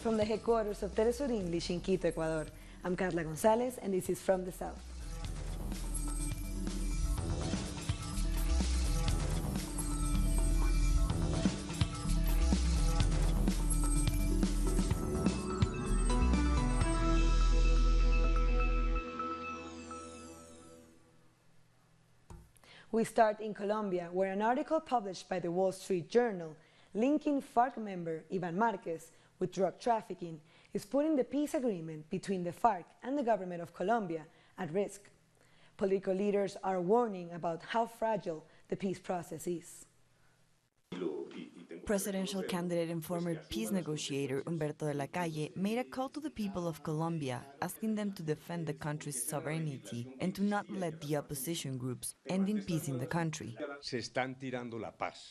from the headquarters of Telesur English in Quito, Ecuador. I'm Carla Gonzalez, and this is From the South. We start in Colombia, where an article published by the Wall Street Journal linking FARC member Ivan Marquez with drug trafficking is putting the peace agreement between the FARC and the government of Colombia at risk. Political leaders are warning about how fragile the peace process is. Presidential candidate and former peace negotiator Humberto de la Calle made a call to the people of Colombia, asking them to defend the country's sovereignty and to not let the opposition groups end in peace in the country.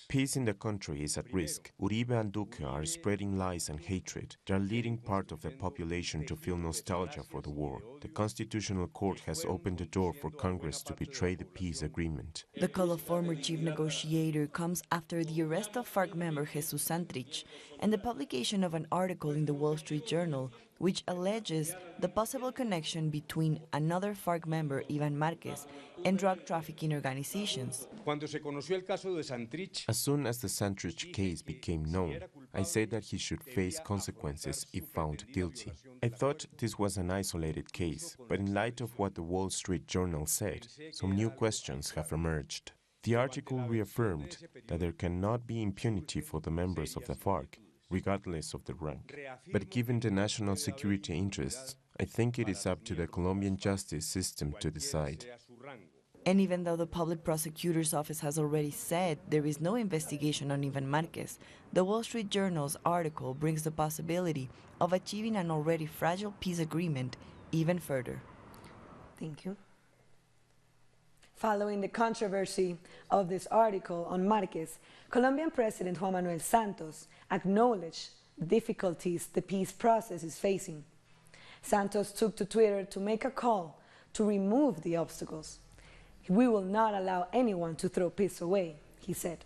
Peace in the country is at risk. Uribe and Duque are spreading lies and hatred. They are leading part of the population to feel nostalgia for the war. The Constitutional Court has opened the door for Congress to betray the peace agreement. The call of former chief negotiator comes after the arrest of FARC member Jesus Santrich and the publication of an article in the Wall Street Journal which alleges the possible connection between another FARC member, Ivan Marquez, and drug trafficking organizations. As soon as the Santrich case became known, I said that he should face consequences if found guilty. I thought this was an isolated case, but in light of what the Wall Street Journal said, some new questions have emerged. The article reaffirmed that there cannot be impunity for the members of the FARC, regardless of the rank. But given the national security interests, I think it is up to the Colombian justice system to decide. And even though the public prosecutor's office has already said there is no investigation on Ivan Marquez, the Wall Street Journal's article brings the possibility of achieving an already fragile peace agreement even further. Thank you. Following the controversy of this article on Marquez, Colombian President Juan Manuel Santos acknowledged the difficulties the peace process is facing. Santos took to Twitter to make a call to remove the obstacles. "We will not allow anyone to throw peace away," he said.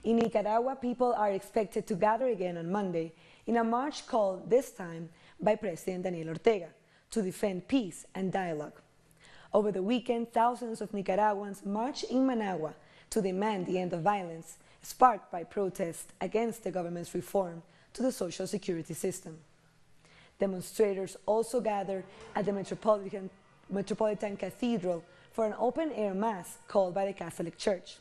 In Nicaragua, people are expected to gather again on Monday in a march called this time by President Daniel Ortega to defend peace and dialogue. Over the weekend, thousands of Nicaraguans marched in Managua to demand the end of violence, sparked by protests against the government's reform to the social security system. Demonstrators also gathered at the Metropolitan Cathedral for an open-air mass called by the Catholic Church.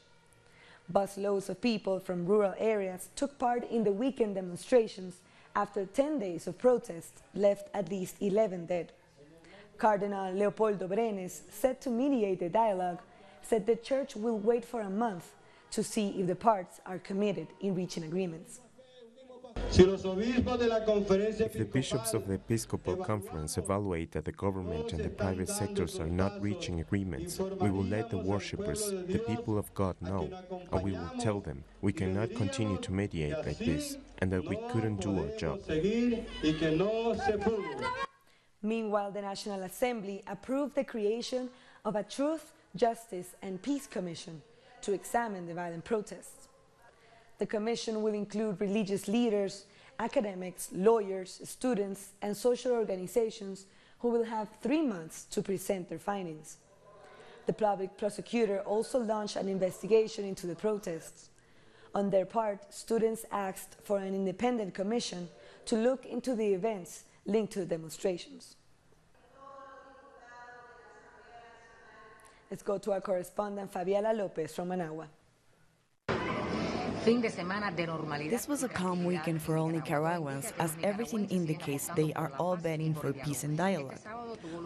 Busloads of people from rural areas took part in the weekend demonstrations after 10 days of protests left at least 11 dead. Cardinal Leopoldo Brenes, set to mediate the dialogue, said the church will wait for a month to see if the parts are committed in reaching agreements. If the bishops of the Episcopal Conference evaluate that the government and the private sectors are not reaching agreements, we will let the worshippers, the people of God, know, and we will tell them we cannot continue to mediate like this, and that we couldn't do our job. Meanwhile, the National Assembly approved the creation of a Truth, Justice and Peace Commission to examine the violent protests. The commission will include religious leaders, academics, lawyers, students, and social organizations who will have 3 months to present their findings. The public prosecutor also launched an investigation into the protests. On their part, students asked for an independent commission to look into the events linked to the demonstrations. Let's go to our correspondent Fabiola Lopez from Managua. This was a calm weekend for all Nicaraguans, as everything indicates they are all betting for peace and dialogue.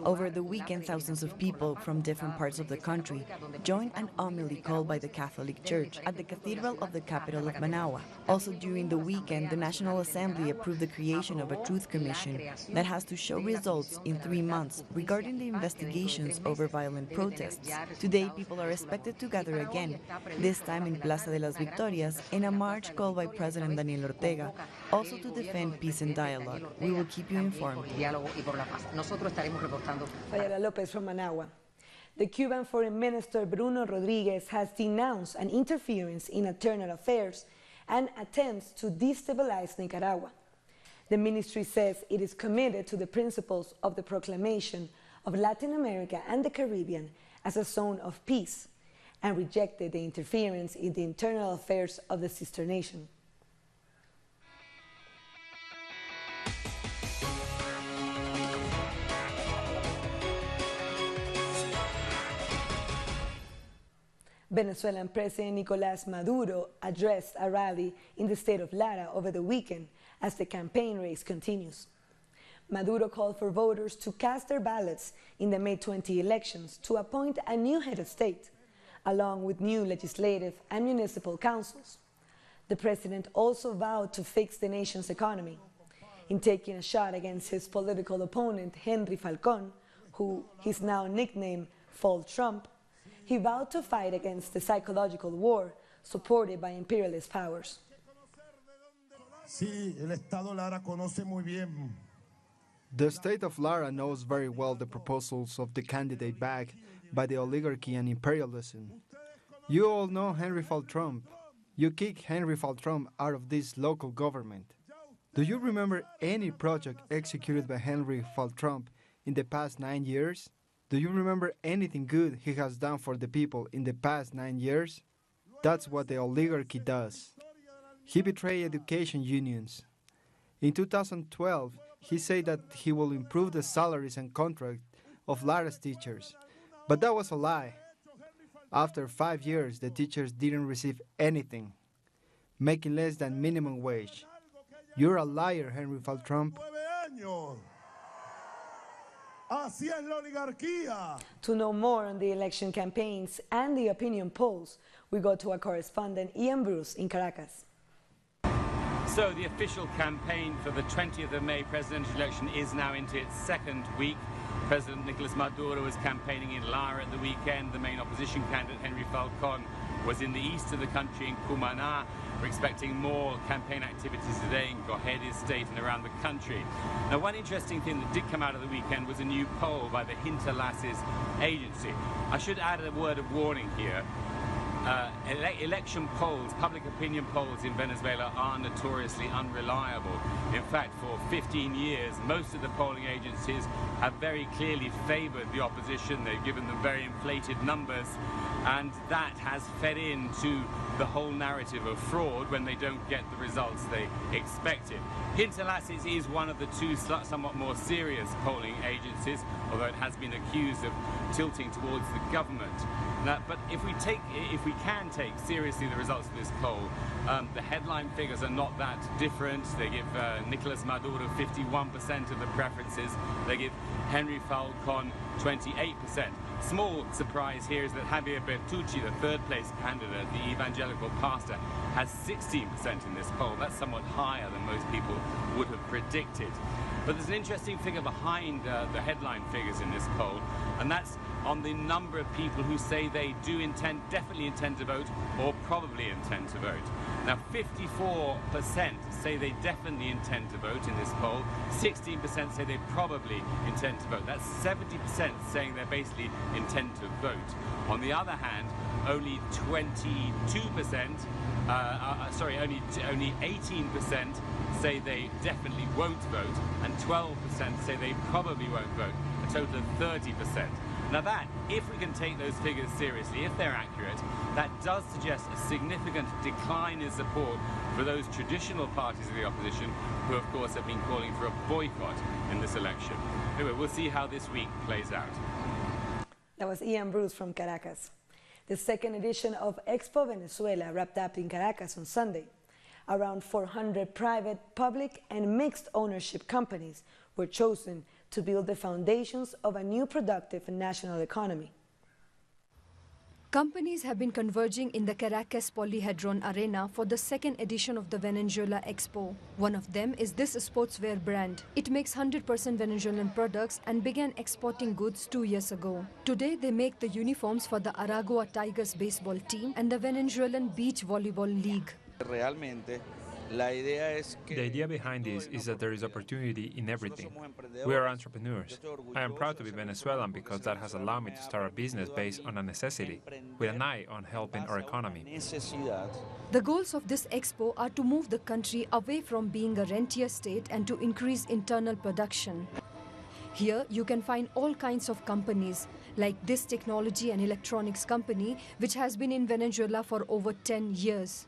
Over the weekend, thousands of people from different parts of the country joined an homily called by the Catholic Church at the Cathedral of the capital of Managua. Also during the weekend, the National Assembly approved the creation of a Truth Commission that has to show results in 3 months regarding the investigations over violent protests. Today, people are expected to gather again, this time in Plaza de las Victorias, in a march called by President Daniel Ortega, also to defend peace and dialogue. We will keep you informed. Fabiola Lopez from Managua. The Cuban Foreign Minister Bruno Rodriguez has denounced an interference in internal affairs and attempts to destabilize Nicaragua. The ministry says it is committed to the principles of the proclamation of Latin America and the Caribbean as a zone of peace, and rejected the interference in the internal affairs of the sister nation. Venezuelan President Nicolás Maduro addressed a rally in the state of Lara over the weekend as the campaign race continues. Maduro called for voters to cast their ballots in the May 20 elections to appoint a new head of state, along with new legislative and municipal councils. The president also vowed to fix the nation's economy. In taking a shot against his political opponent, Henry Falcón, who he's now nicknamed Fall Trump, he vowed to fight against the psychological war supported by imperialist powers. The state of Lara knows very well the proposals of the candidate backed by the oligarchy and imperialism. You all know Henry Fall Trump. You kicked Henry Fall Trump out of this local government. Do you remember any project executed by Henry Fall Trump in the past 9 years? Do you remember anything good he has done for the people in the past 9 years? That's what the oligarchy does. He betrayed education unions. In 2012, he said that he will improve the salaries and contracts of Lara's teachers. But that was a lie. After 5 years, the teachers didn't receive anything, making less than minimum wage. You're a liar, Henry Fall Trump. To know more on the election campaigns and the opinion polls, we go to our correspondent Ian Bruce in Caracas. So the official campaign for the 20th of May presidential election is now into its second week. President Nicolás Maduro was campaigning in Lara at the weekend. The main opposition candidate, Henry Falcón, was in the east of the country in Cumaná. We're expecting more campaign activities today in Cojedes state and around the country. Now, one interesting thing that did come out of the weekend was a new poll by the Hinterlasses agency. I should add a word of warning here. Election polls, public opinion polls in Venezuela are notoriously unreliable. In fact, for 15 years, most of the polling agencies have very clearly favored the opposition. They've given them very inflated numbers, and that has fed into the whole narrative of fraud when they don't get the results they expected. Hinterlasses is one of the two somewhat more serious polling agencies, although it has been accused of tilting towards the government. But if we can take seriously the results of this poll, the headline figures are not that different. They give Nicolás Maduro 51% of the preferences. They give Henry Falcón 28%. Small surprise here is that Javier Bertucci, the third place candidate, the evangelical pastor, has 16% in this poll. That's somewhat higher than most people would have predicted. But there's an interesting figure behind the headline figures in this poll, and that's on the number of people who say they do definitely intend to vote or probably intend to vote. Now, 54% say they definitely intend to vote in this poll. 16% say they probably intend to vote. That's 70% saying they basically intend to vote. On the other hand, only 22%, only 18% say they definitely won't vote, and 12% say they probably won't vote, a total of 30%. Now that, if we can take those figures seriously, if they're accurate, that does suggest a significant decline in support for those traditional parties of the opposition who, of course, have been calling for a boycott in this election. Anyway, we'll see how this week plays out. That was Ian Bruce from Caracas. The second edition of Expo Venezuela wrapped up in Caracas on Sunday. Around 400 private, public, and mixed ownership companies were chosen to build the foundations of a new productive national economy. Companies have been converging in the Caracas Polyhedron Arena for the second edition of the Venezuela Expo. One of them is this sportswear brand. It makes 100% Venezuelan products and began exporting goods 2 years ago. Today, they make the uniforms for the Aragua Tigers baseball team and the Venezuelan Beach Volleyball League. The idea behind this is that there is opportunity in everything. We are entrepreneurs. I am proud to be Venezuelan because that has allowed me to start a business based on a necessity, with an eye on helping our economy. The goals of this expo are to move the country away from being a rentier state and to increase internal production. Here you can find all kinds of companies, like this technology and electronics company, which has been in Venezuela for over 10 years.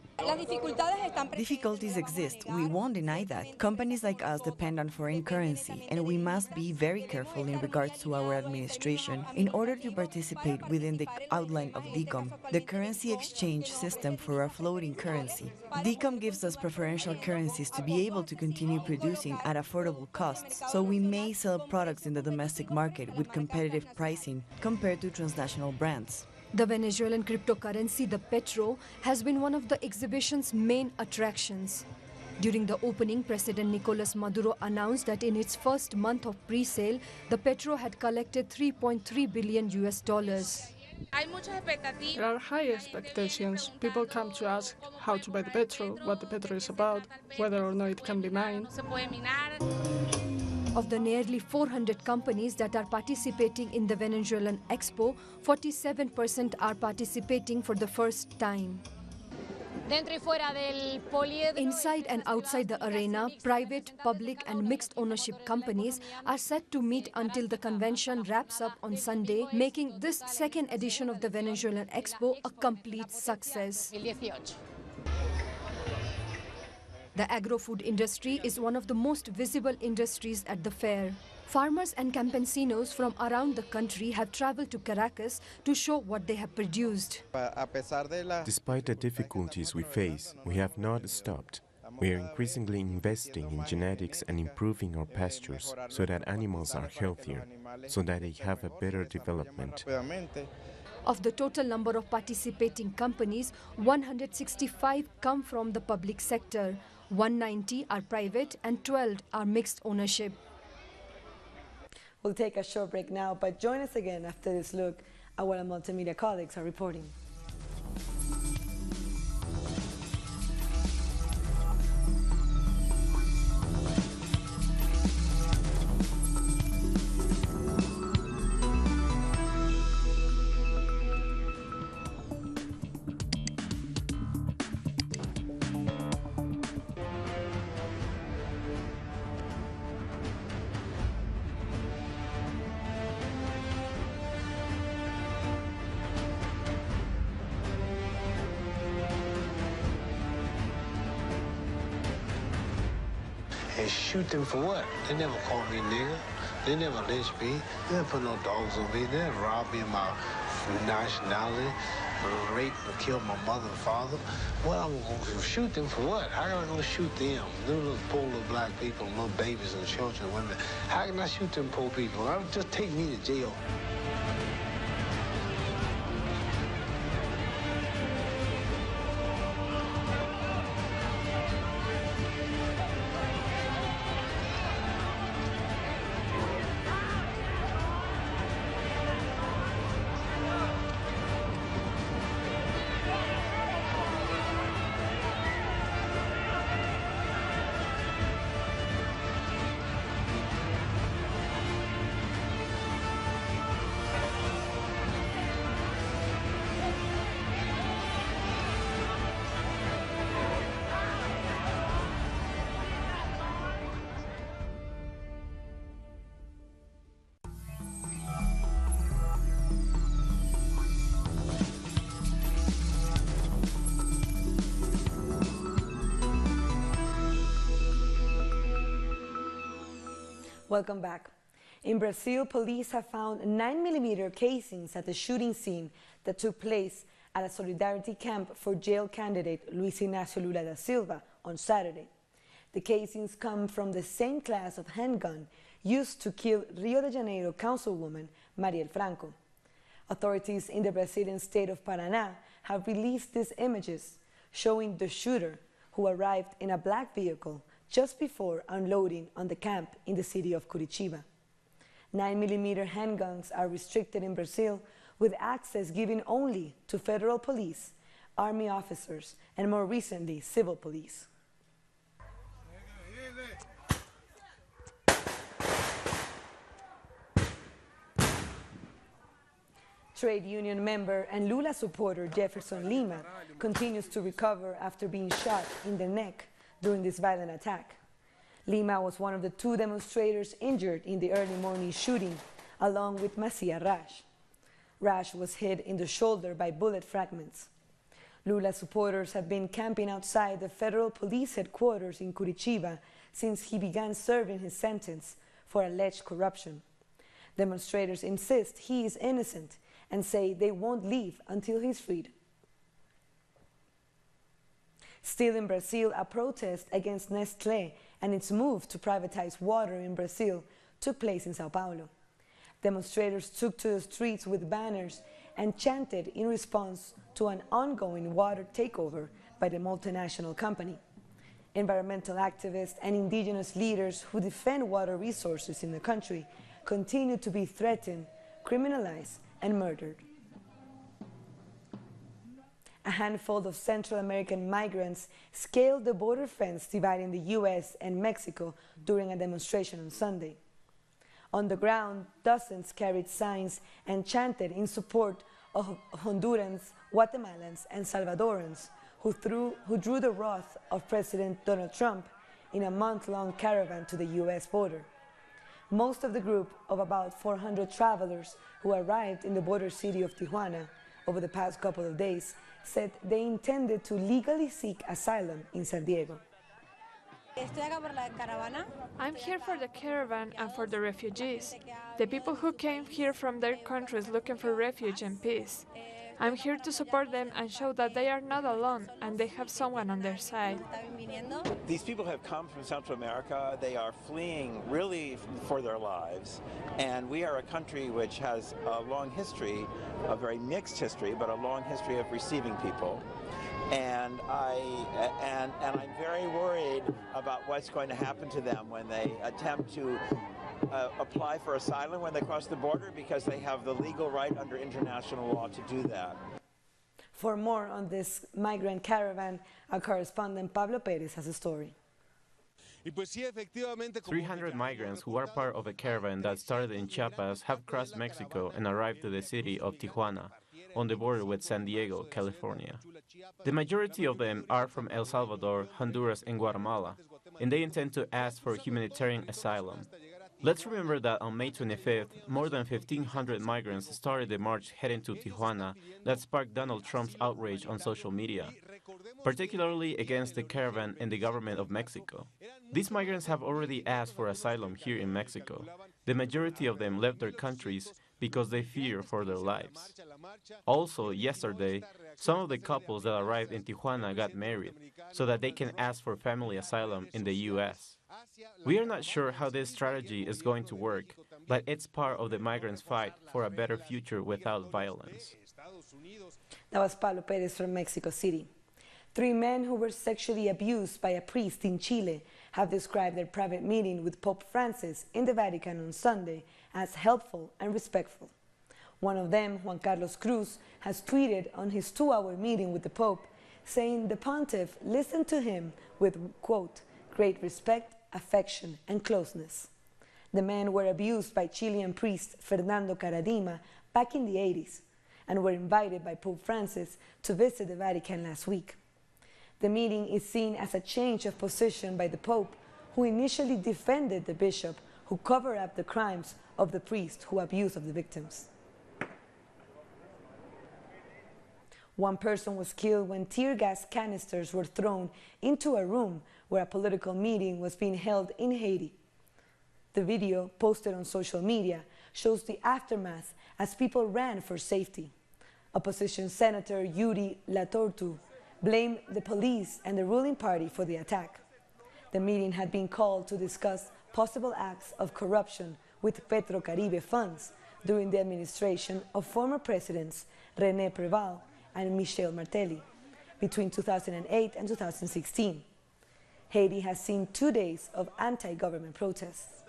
Difficulties exist, we won't deny that. Companies like us depend on foreign currency, and we must be very careful in regards to our administration in order to participate within the outline of DICOM, the currency exchange system for our floating currency. DICOM gives us preferential currencies to be able to continue producing at affordable costs, so we may sell products in the domestic market with competitive pricing compared to transnational brands. The Venezuelan cryptocurrency, the Petro, has been one of the exhibition's main attractions. During the opening, President Nicolas Maduro announced that in its first month of pre-sale, the Petro had collected $3.3 billion. There are high expectations. People come to ask how to buy the Petro, what the Petro is about, whether or not it can be mined. Of the nearly 400 companies that are participating in the Venezuelan Expo, 47% are participating for the first time. Inside and outside the arena, private, public and mixed ownership companies are set to meet until the convention wraps up on Sunday, making this second edition of the Venezuelan Expo a complete success. The agro-food industry is one of the most visible industries at the fair. Farmers and campesinos from around the country have traveled to Caracas to show what they have produced. Despite the difficulties we face, we have not stopped. We are increasingly investing in genetics and improving our pastures so that animals are healthier, so that they have a better development. Of the total number of participating companies, 165 come from the public sector, 190 are private and 12 are mixed ownership. We'll take a short break now, but join us again after this look at what our multimedia colleagues are reporting. And shoot them for what? They never called me nigger. They never lynched me. They never put no dogs on me. They never robbed me of my nationality, raped and killed my mother and father. What I'm going to shoot them for what? How am I going to shoot them? Them little poor little black people, little babies and children and women. How can I shoot them poor people? Just take me to jail. Welcome back. In Brazil, police have found 9mm casings at the shooting scene that took place at a solidarity camp for jail candidate Luis Ignacio Lula da Silva on Saturday. The casings come from the same class of handgun used to kill Rio de Janeiro councilwoman Marielle Franco. Authorities in the Brazilian state of Paraná have released these images showing the shooter, who arrived in a black vehicle just before unloading on the camp in the city of Curitiba. 9mm handguns are restricted in Brazil, with access given only to federal police, army officers, and more recently, civil police. Trade union member and Lula supporter Jefferson Lima continues to recover after being shot in the neck during this violent attack. Lima was one of the 2 demonstrators injured in the early morning shooting, along with Macia Rash. Rash was hit in the shoulder by bullet fragments. Lula supporters have been camping outside the federal police headquarters in Curitiba since he began serving his sentence for alleged corruption. Demonstrators insist he is innocent and say they won't leave until he's freed. Still in Brazil, a protest against Nestlé and its move to privatize water in Brazil took place in Sao Paulo. Demonstrators took to the streets with banners and chanted in response to an ongoing water takeover by the multinational company. Environmental activists and indigenous leaders who defend water resources in the country continue to be threatened, criminalized, and murdered. A handful of Central American migrants scaled the border fence dividing the U.S. and Mexico during a demonstration on Sunday. On the ground, dozens carried signs and chanted in support of Hondurans, Guatemalans, and Salvadorans who drew the wrath of President Donald Trump in a month-long caravan to the U.S. border. Most of the group of about 400 travelers who arrived in the border city of Tijuana over the past couple of days said they intended to legally seek asylum in San Diego. I'm here for the caravan and for the refugees, the people who came here from their countries looking for refuge and peace. I'm here to support them and show that they are not alone and they have someone on their side. These people have come from Central America. They are fleeing really for their lives. And we are a country which has a long history, a very mixed history, but a long history of receiving people. And I'm very worried about what's going to happen to them when they attempt to apply for asylum when they cross the border, because they have the legal right under international law to do that. For more on this migrant caravan, our correspondent Pablo Perez has a story. 300 migrants who are part of a caravan that started in Chiapas have crossed Mexico and arrived to the city of Tijuana, on the border with San Diego, California. The majority of them are from El Salvador, Honduras, and Guatemala, and they intend to ask for humanitarian asylum. Let's remember that on May 25th, more than 1,500 migrants started the march heading to Tijuana that sparked Donald Trump's outrage on social media, particularly against the caravan and the government of Mexico. These migrants have already asked for asylum here in Mexico. The majority of them left their countries because they fear for their lives. Also, yesterday, some of the couples that arrived in Tijuana got married so that they can ask for family asylum in the U.S. We are not sure how this strategy is going to work, but it's part of the migrants' fight for a better future without violence. That was Pablo Perez from Mexico City. 3 men who were sexually abused by a priest in Chile have described their private meeting with Pope Francis in the Vatican on Sunday as helpful and respectful. One of them, Juan Carlos Cruz, has tweeted on his 2-hour meeting with the Pope, saying the pontiff listened to him with, quote, great respect, affection, and closeness. The men were abused by Chilean priest Fernando Caradima back in the 80s and were invited by Pope Francis to visit the Vatican last week. The meeting is seen as a change of position by the Pope, who initially defended the bishop who covered up the crimes of the priest who abused of the victims. One person was killed when tear gas canisters were thrown into a room where a political meeting was being held in Haiti. The video, posted on social media, shows the aftermath as people ran for safety. Opposition Senator Yuri Latortu blamed the police and the ruling party for the attack. The meeting had been called to discuss possible acts of corruption with Petrocaribe funds during the administration of former presidents René Preval and Michel Martelly between 2008 and 2016. Haiti has seen 2 days of anti-government protests.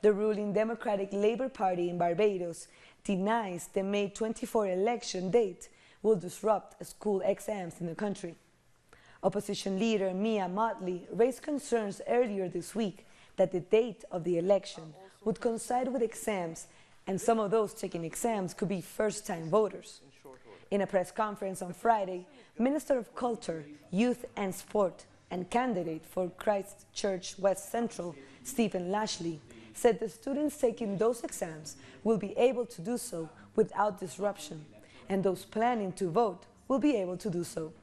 The ruling Democratic Labour Party in Barbados denies the May 24 election date will disrupt school exams in the country. Opposition leader Mia Mottley raised concerns earlier this week that the date of the election would coincide with exams And some of those taking exams could be first-time voters. In a press conference on Friday, Minister of Culture, Youth and Sport and candidate for Christchurch West Central, Stephen Lashley, said the students taking those exams will be able to do so without disruption, and those planning to vote will be able to do so.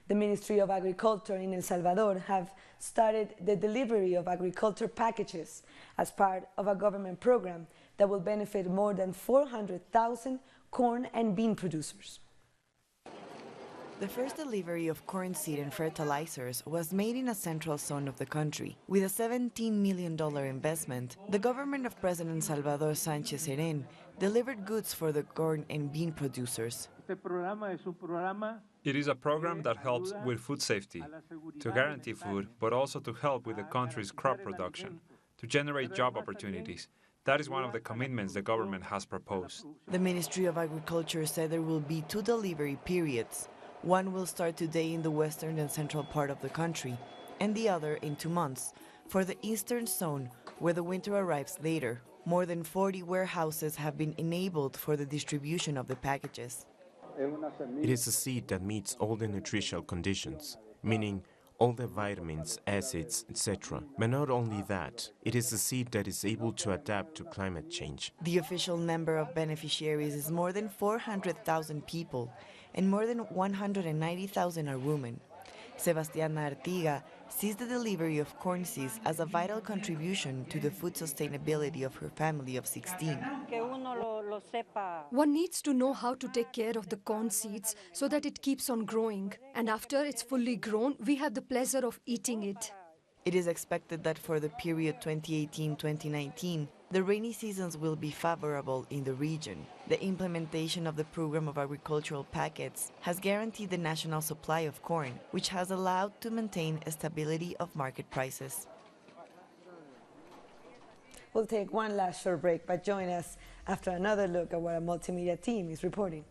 The Ministry of Agriculture in El Salvador have started the delivery of agriculture packages as part of a government program that will benefit more than 400,000 corn and bean producers. The first delivery of corn seed and fertilizers was made in a central zone of the country. With a $17 million investment, the government of President Salvador Sánchez Serén delivered goods for the corn and bean producers. It is a program that helps with food safety, to guarantee food, but also to help with the country's crop production, to generate job opportunities. That is one of the commitments the government has proposed. The Ministry of Agriculture said there will be 2 delivery periods. One will start today in the western and central part of the country, and the other in 2 months, for the eastern zone, where the winter arrives later. More than 40 warehouses have been enabled for the distribution of the packages. It is a seed that meets all the nutritional conditions, meaning all the vitamins, acids, etc. But not only that, it is a seed that is able to adapt to climate change. The official number of beneficiaries is more than 400,000 people, and more than 190,000 are women. Sebastiana Artiga sees the delivery of corn seeds as a vital contribution to the food sustainability of her family of 16. One needs to know how to take care of the corn seeds so that it keeps on growing. And after it's fully grown, we have the pleasure of eating it. It is expected that for the period 2018-2019, the rainy seasons will be favorable in the region. The implementation of the program of agricultural packets has guaranteed the national supply of corn, which has allowed to maintain a stability of market prices. We'll take one last short break, but join us after another look at what our multimedia team is reporting.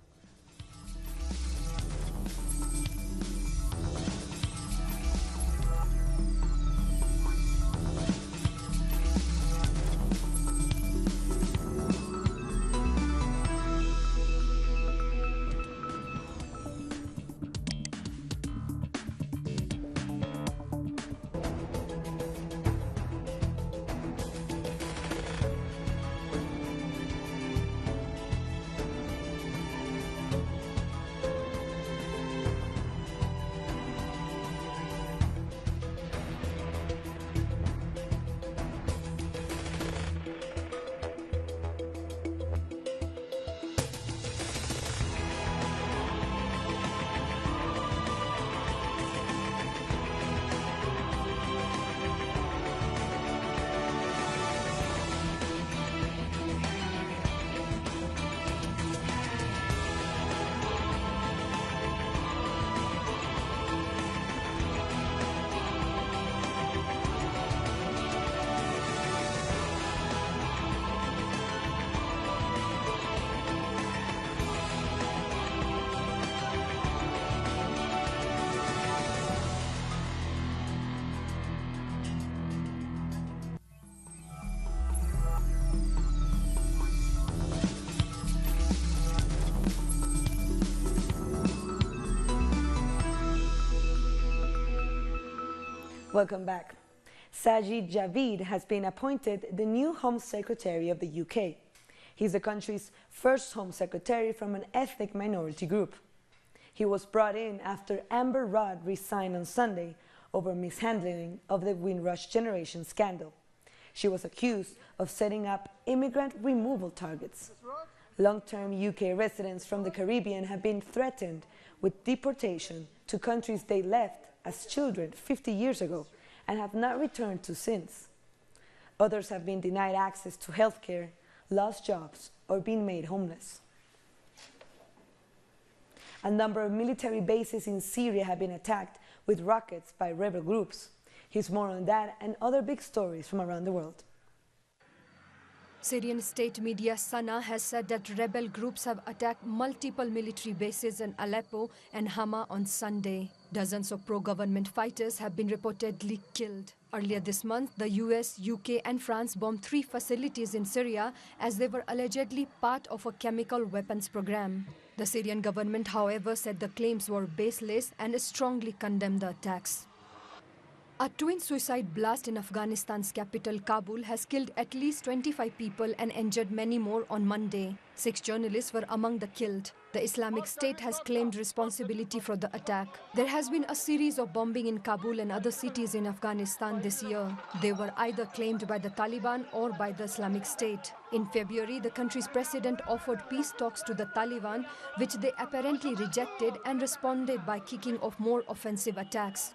Welcome back. Sajid Javid has been appointed the new Home Secretary of the UK. He's the country's first Home Secretary from an ethnic minority group. He was brought in after Amber Rudd resigned on Sunday over mishandling of the Windrush generation scandal. She was accused of setting up immigrant removal targets. Long-term UK residents from the Caribbean have been threatened with deportation to countries they left as children 50 years ago and have not returned to since. Others have been denied access to healthcare, lost jobs, or been made homeless. A number of military bases in Syria have been attacked with rockets by rebel groups. Here's more on that and other big stories from around the world. Syrian state media Sana has said that rebel groups have attacked multiple military bases in Aleppo and Hama on Sunday. Dozens of pro-government fighters have been reportedly killed. Earlier this month, the US, UK and France bombed 3 facilities in Syria as they were allegedly part of a chemical weapons program. The Syrian government, however, said the claims were baseless and strongly condemned the attacks. A twin suicide blast in Afghanistan's capital, Kabul, has killed at least 25 people and injured many more on Monday. 6 journalists were among the killed. The Islamic State has claimed responsibility for the attack. There has been a series of bombing in Kabul and other cities in Afghanistan this year. They were either claimed by the Taliban or by the Islamic State. In February, the country's president offered peace talks to the Taliban, which they apparently rejected and responded by kicking off more offensive attacks.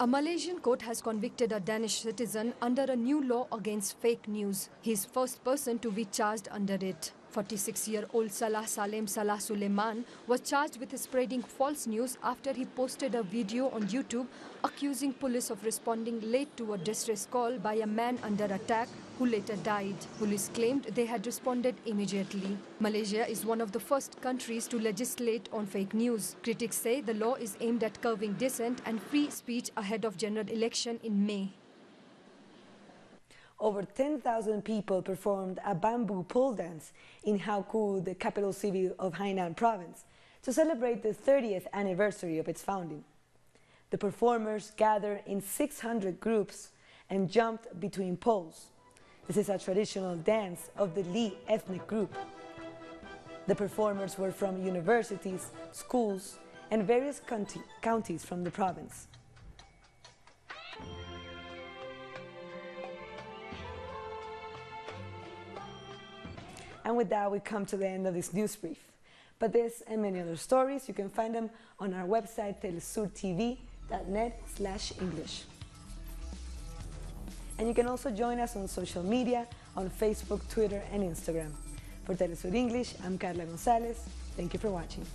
A Malaysian court has convicted a Danish citizen under a new law against fake news. He is the first person to be charged under it. 46-year-old Salah Salem Salah Suleiman was charged with spreading false news after he posted a video on YouTube accusing police of responding late to a distress call by a man under attack who later died. Police claimed they had responded immediately. Malaysia is one of the first countries to legislate on fake news. Critics say the law is aimed at curbing dissent and free speech ahead of general election in May. Over 10,000 people performed a bamboo pole dance in Hauku, the capital city of Hainan province, to celebrate the 30th anniversary of its founding. The performers gathered in 600 groups and jumped between poles. This is a traditional dance of the Li ethnic group. The performers were from universities, schools, and various counties from the province. And with that, we come to the end of this news brief. But this and many other stories, you can find them on our website, telesurtv.net/English. And you can also join us on social media, on Facebook, Twitter, and Instagram. For Telesur English, I'm Carla Gonzalez. Thank you for watching.